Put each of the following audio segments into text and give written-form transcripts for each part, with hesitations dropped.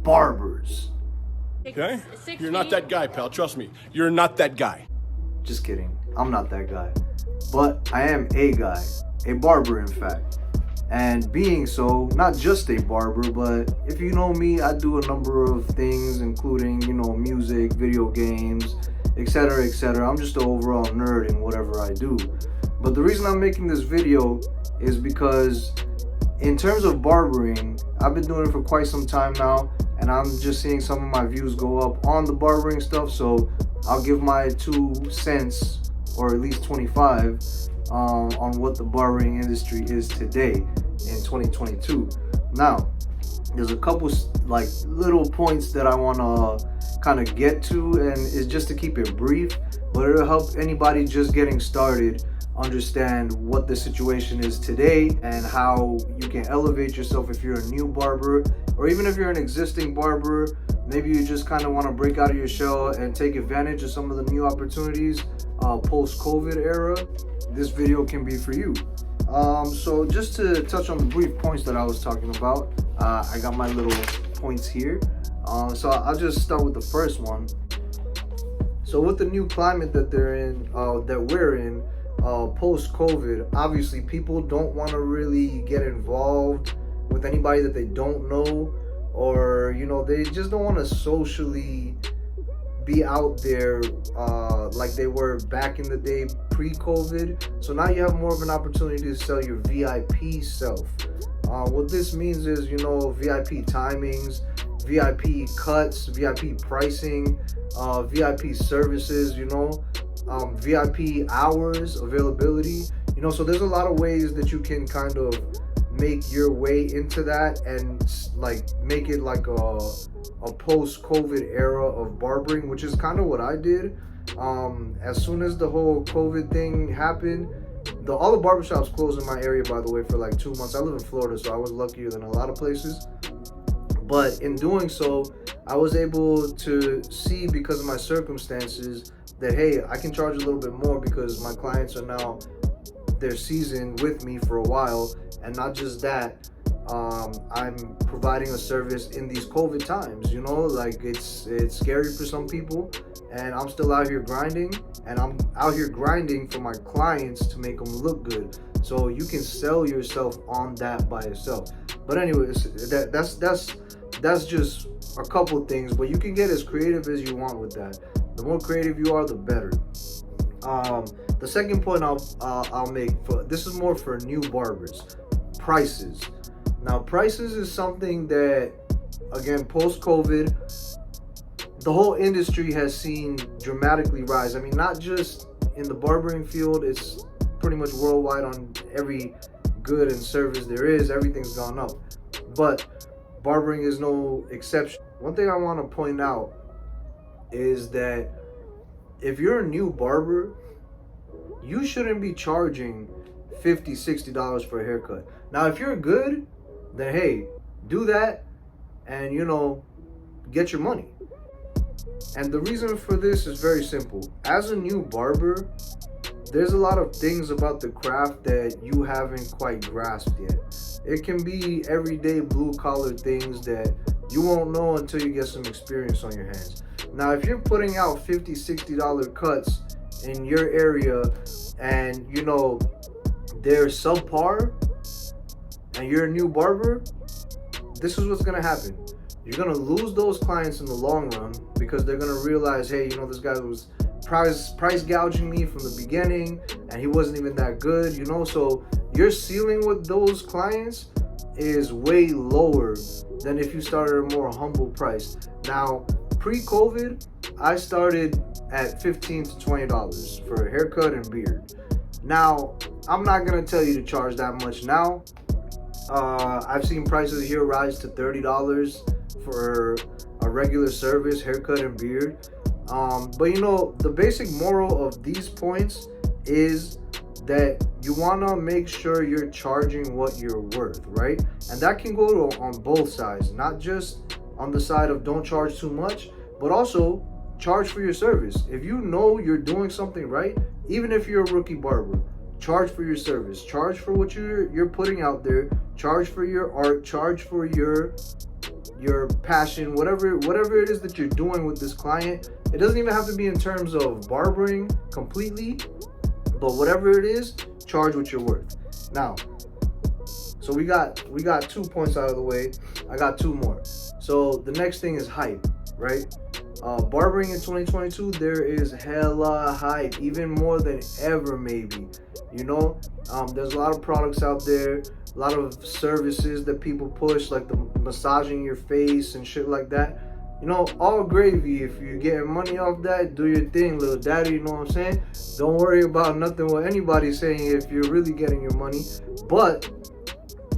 barbers. Okay? You're not that guy, pal. Trust me. You're not that guy. Just kidding. I'm not that guy. But I am a guy. A barber, in fact. And being so, not just a barber, but if you know me, I do a number of things, including, music, video games, etc., etc. I'm just an overall nerd in whatever I do. But the reason I'm making this video is because in terms of barbering, I've been doing it for quite some time now, and I'm just seeing some of my views go up on the barbering stuff, so I'll give my 2 cents, or at least 25, on what the barbering industry is today in 2022. Now, there's a couple little points that I want to kind of get to, and it's just to keep it brief, but it'll help anybody just getting started understand what the situation is today and how you can elevate yourself if you're a new barber, or even if you're an existing barber. Maybe you just kind of want to break out of your shell and take advantage of some of the new opportunities post-COVID era. This video can be for you. So just to touch on the brief points that I was talking about, I got my little points here. So I'll just start with the first one. So with the new climate that they're in, that we're in, post-COVID, obviously people don't want to really get involved with anybody that they don't know, or they just don't want to socially be out there like they were back in the day pre-COVID. So now you have more of an opportunity to sell your VIP self. What this means is, VIP timings, VIP cuts, VIP pricing, VIP services, VIP hours availability. So there's a lot of ways that you can kind of make your way into that and make it like a post-COVID era of barbering, which is kind of what I did. As soon as the whole COVID thing happened, all the barbershops closed in my area, by the way, for like 2 months. I live in Florida, so I was luckier than a lot of places. But in doing so, I was able to see, because of my circumstances, that hey, I can charge a little bit more because my clients are now, they're seasoned with me for a while. And not just that, I'm providing a service in these COVID times. It's scary for some people, and I'm still out here grinding, and I'm out here grinding for my clients to make them look good. So you can sell yourself on that by yourself. But anyways, that's just a couple things, but you can get as creative as you want with that. The more creative you are, the better. The second point I'll make, this is more for new barbers. Prices. Now, prices is something that, again, post-COVID, the whole industry has seen dramatically rise. I mean, not just in the barbering field, it's pretty much worldwide on every good and service there is. Everything's gone up. But barbering is no exception. One thing I want to point out is that if you're a new barber, you shouldn't be charging $50, $60 for a haircut. Now, if you're good, then hey, do that and, get your money. And the reason for this is very simple. As a new barber, there's a lot of things about the craft that you haven't quite grasped yet. It can be everyday blue-collar things that you won't know until you get some experience on your hands. Now, if you're putting out $50, $60 cuts in your area and, they're subpar, and you're a new barber, this is what's gonna happen. You're gonna lose those clients in the long run because they're gonna realize, hey, this guy was price gouging me from the beginning and he wasn't even that good, so your ceiling with those clients is way lower than if you started at a more humble price. Now, pre-COVID, I started at $15 to $20 for a haircut and beard. Now, I'm not gonna tell you to charge that much now. I've seen prices here rise to $30 for a regular service, haircut and beard. But the basic moral of these points is that you want to make sure you're charging what you're worth, right? And that can go on both sides, not just on the side of don't charge too much, but also charge for your service. If you know you're doing something right, even if you're a rookie barber, charge for your service, charge for what you're putting out there, charge for your art, charge for your your passion, whatever it is that you're doing with this client. It doesn't even have to be in terms of barbering completely, but whatever it is, charge what you're worth. Now, so we got 2 points out of the way. I got 2 more. So the next thing is hype, right? Barbering in 2022, there is hella hype, even more than ever, maybe. You know, there's a lot of products out there, a lot of services that people push, like the massaging your face and shit like that. You know, all gravy. If you're getting money off that, do your thing, little daddy. You know what I'm saying? Don't worry about nothing what anybody's saying if you're really getting your money. But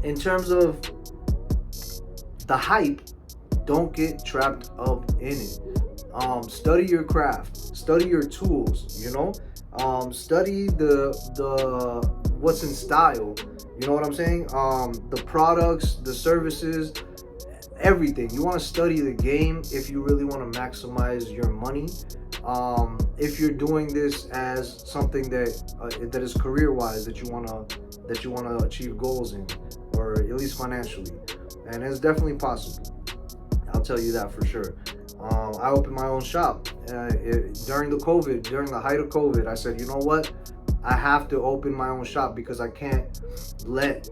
in terms of the hype, don't get trapped up in it. Study your craft, study your tools, you know, study the what's in style, you know what I'm saying? The products, the services, everything. You want to study the game if you really want to maximize your money. If you're doing this as something that is career-wise, that you wanna achieve goals in, or at least financially, and it's definitely possible. I'll tell you that for sure. I opened my own shop during the height of COVID. I said, you know what? I have to open my own shop because I can't let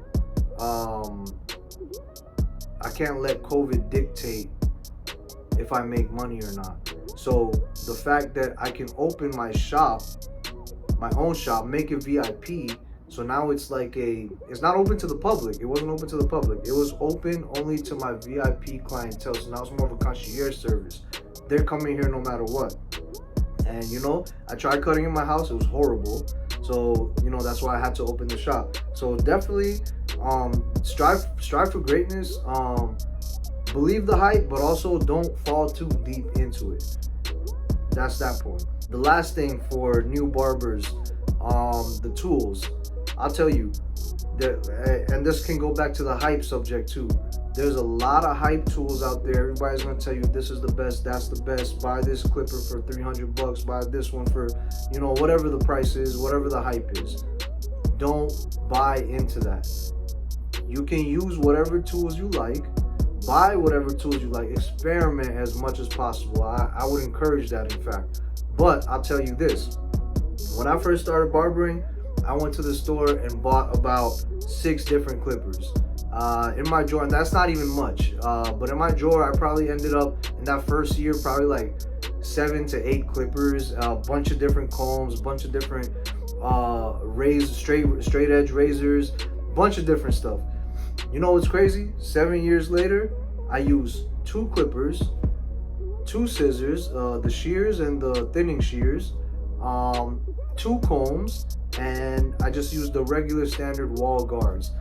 COVID dictate if I make money or not. So the fact that I can open my own shop, make it VIP. So now it's not open to the public. It wasn't open to the public. It was open only to my VIP clientele. So now it's more of a concierge service. They're coming here no matter what. And you know, I tried cutting in my house. It was horrible. So, you know, that's why I had to open the shop. So definitely strive for greatness. Believe the hype, but also don't fall too deep into it. That's that point. The last thing for new barbers, the tools. I'll tell you, and this can go back to the hype subject too. There's a lot of hype tools out there. Everybody's gonna tell you this is the best, that's the best. Buy this clipper for $300. Buy this one for, you know, whatever the price is, whatever the hype is. Don't buy into that. You can use whatever tools you like. Buy whatever tools you like. Experiment as much as possible. I would encourage that, in fact. But I'll tell you this. When I first started barbering, I went to the store and bought about 6 different clippers. In my drawer, and that's not even much, but in my drawer I probably ended up in that first year probably like 7 to 8 clippers, a bunch of different combs, a bunch of different straight edge razors, bunch of different stuff. You know what's crazy? 7 years later, I use 2 clippers, 2 scissors, the shears and the thinning shears, 2 combs, and I just use the regular standard wall guards.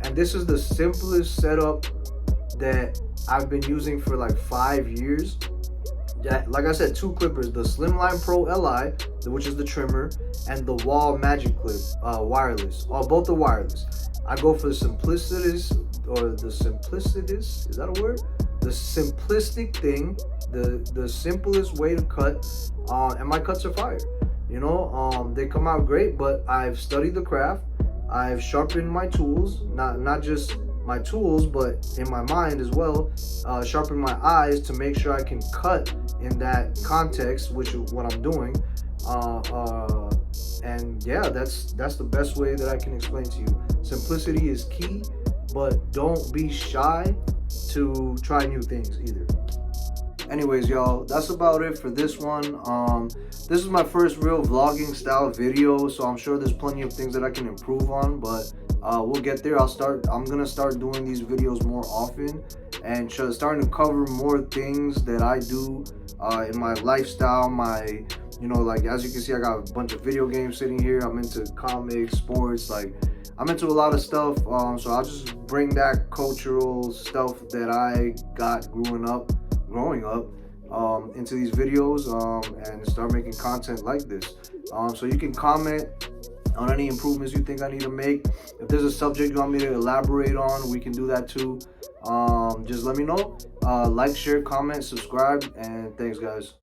And this is the simplest setup that I've been using for like 5 years. Like I said, 2 clippers, the Slimline Pro Li, which is the trimmer, and the Wall Magic Clip wireless. Both are wireless. I go for the simplicitous, is that a word? The simplistic thing, the simplest way to cut, and my cuts are fire. You know, they come out great, but I've studied the craft. I've sharpened my tools, not just my tools, but in my mind as well. Sharpen my eyes to make sure I can cut in that context, which is what I'm doing. And yeah, that's the best way that I can explain to you. Simplicity is key, but don't be shy to try new things either. Anyways, y'all, that's about it for this one. This is my first real vlogging style video, so I'm sure there's plenty of things that I can improve on, but we'll get there. I'm gonna start doing these videos more often and starting to cover more things that I do in my lifestyle, you know, like as you can see, I got a bunch of video games sitting here. I'm into comics, sports, like I'm into a lot of stuff. So I'll just bring that cultural stuff that I got growing up into these videos and start making content like this. So you can comment on any improvements you think I need to make. If there's a subject you want me to elaborate on, we can do that too. Just let me know. Like, share, comment, subscribe, and thanks guys.